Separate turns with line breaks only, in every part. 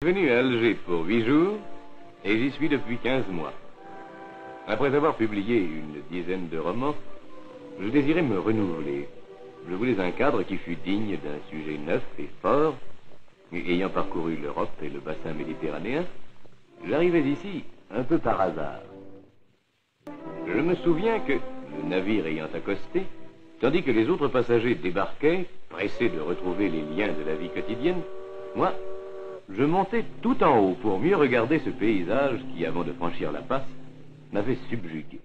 Venu à Alger pour 8 jours et j'y suis depuis 15 mois. Après avoir publié une dizaine de romans, je désirais me renouveler. Je voulais un cadre qui fût digne d'un sujet neuf et fort. Et ayant parcouru l'Europe et le bassin méditerranéen, j'arrivais ici un peu par hasard. Je me souviens que, le navire ayant accosté, tandis que les autres passagers débarquaient, pressés de retrouver les liens de la vie quotidienne, moi, je montais tout en haut pour mieux regarder ce paysage qui, avant de franchir la passe, m'avait subjugué.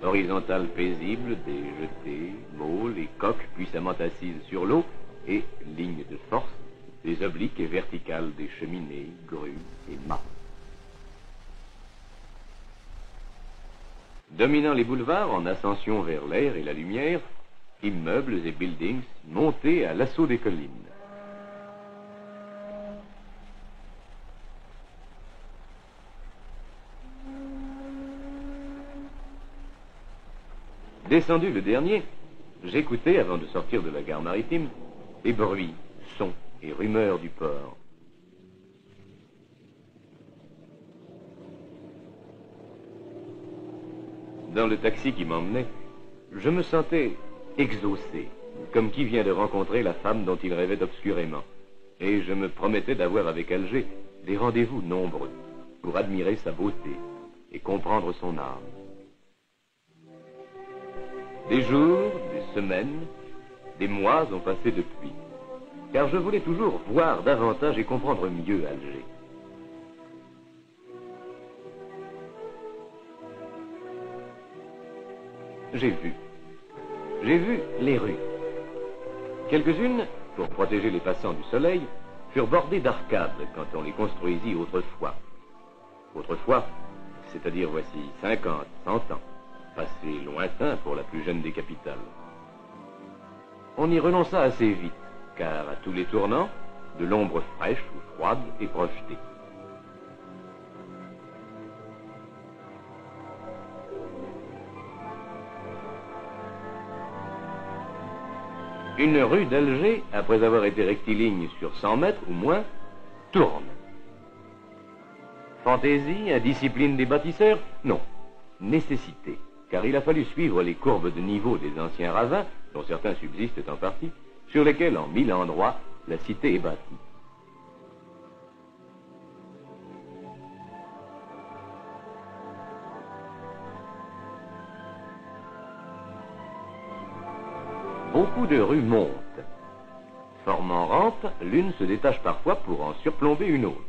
Horizontale paisible, des jetées, môles et coques puissamment assises sur l'eau, et lignes de force, des obliques et verticales des cheminées, grues et mâts. Dominant les boulevards en ascension vers l'air et la lumière, immeubles et buildings montés à l'assaut des collines. Descendu le dernier, j'écoutais, avant de sortir de la gare maritime, les bruits, sons et rumeurs du port. Dans le taxi qui m'emmenait, je me sentais exaucé, comme qui vient de rencontrer la femme dont il rêvait obscurément. Et je me promettais d'avoir avec Alger des rendez-vous nombreux pour admirer sa beauté et comprendre son âme. Des jours, des semaines, des mois ont passé depuis, car je voulais toujours voir davantage et comprendre mieux Alger. J'ai vu les rues. Quelques-unes, pour protéger les passants du soleil, furent bordées d'arcades quand on les construisit autrefois. Autrefois, c'est-à-dire voici 50, 100 ans. Passé lointain pour la plus jeune des capitales. On y renonça assez vite, car à tous les tournants, de l'ombre fraîche ou froide est projetée. Une rue d'Alger, après avoir été rectiligne sur 100 mètres ou moins, tourne. Fantaisie, indiscipline des bâtisseurs? Non, nécessité. Car il a fallu suivre les courbes de niveau des anciens ravins, dont certains subsistent en partie, sur lesquels, en 1000 endroits, la cité est bâtie. Beaucoup de rues montent. Formant rampe, l'une se détache parfois pour en surplomber une autre.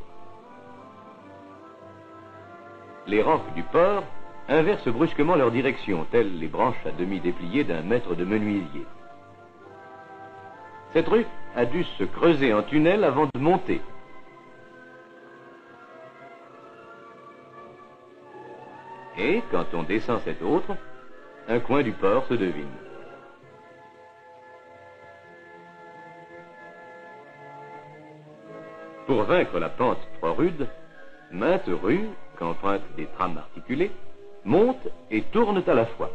Les rampes du port inversent brusquement leur direction, telles les branches à demi dépliées d'un maître de menuisier. Cette rue a dû se creuser en tunnel avant de monter. Et, quand on descend cette autre, un coin du port se devine. Pour vaincre la pente trop rude, maintes rues, qu'empruntent des trames articulées, montent et tournent à la fois.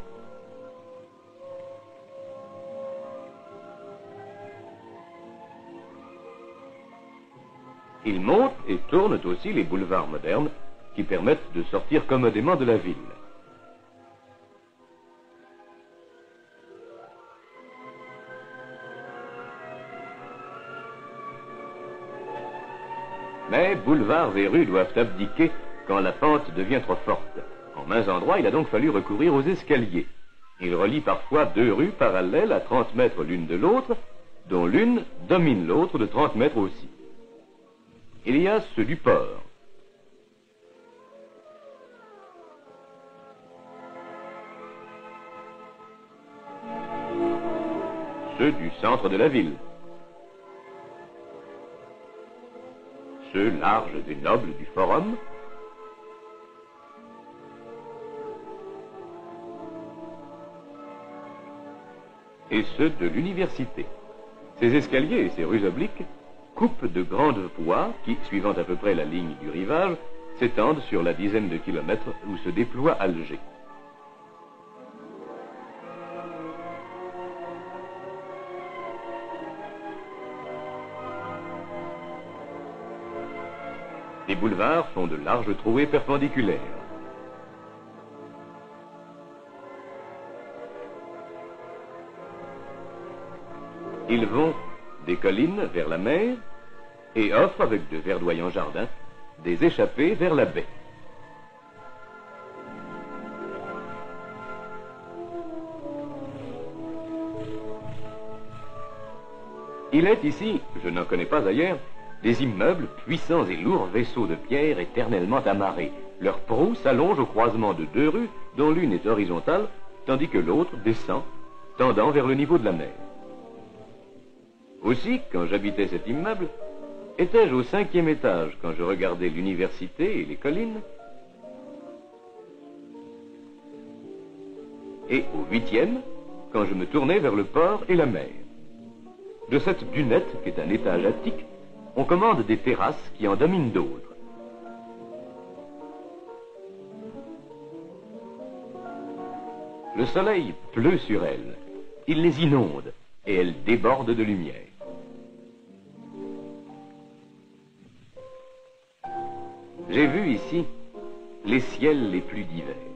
Ils montent et tournent aussi les boulevards modernes qui permettent de sortir commodément de la ville. Mais boulevards et rues doivent abdiquer quand la pente devient trop forte. En maint endroits, il a donc fallu recourir aux escaliers. Ils relient parfois deux rues parallèles à 30 mètres l'une de l'autre, dont l'une domine l'autre de 30 mètres aussi. Il y a ceux du port. Ceux du centre de la ville. Ceux larges et nobles du forum. Et ceux de l'université. Ces escaliers et ces rues obliques coupent de grandes voies qui, suivant à peu près la ligne du rivage, s'étendent sur la dizaine de kilomètres où se déploie Alger. Les boulevards font de larges trouées perpendiculaires. Ils vont des collines vers la mer et offrent, avec de verdoyants jardins, des échappées vers la baie. Il est ici, je n'en connais pas ailleurs, des immeubles, puissants et lourds vaisseaux de pierre éternellement amarrés. Leur proue s'allonge au croisement de deux rues, dont l'une est horizontale, tandis que l'autre descend, tendant vers le niveau de la mer. Aussi, quand j'habitais cet immeuble, étais-je au 5e étage quand je regardais l'université et les collines, et au 8e quand je me tournais vers le port et la mer. De cette dunette, qui est un étage attique, on commande des terrasses qui en dominent d'autres. Le soleil pleut sur elles, il les inonde et elles débordent de lumière. J'ai vu ici les ciels les plus divers.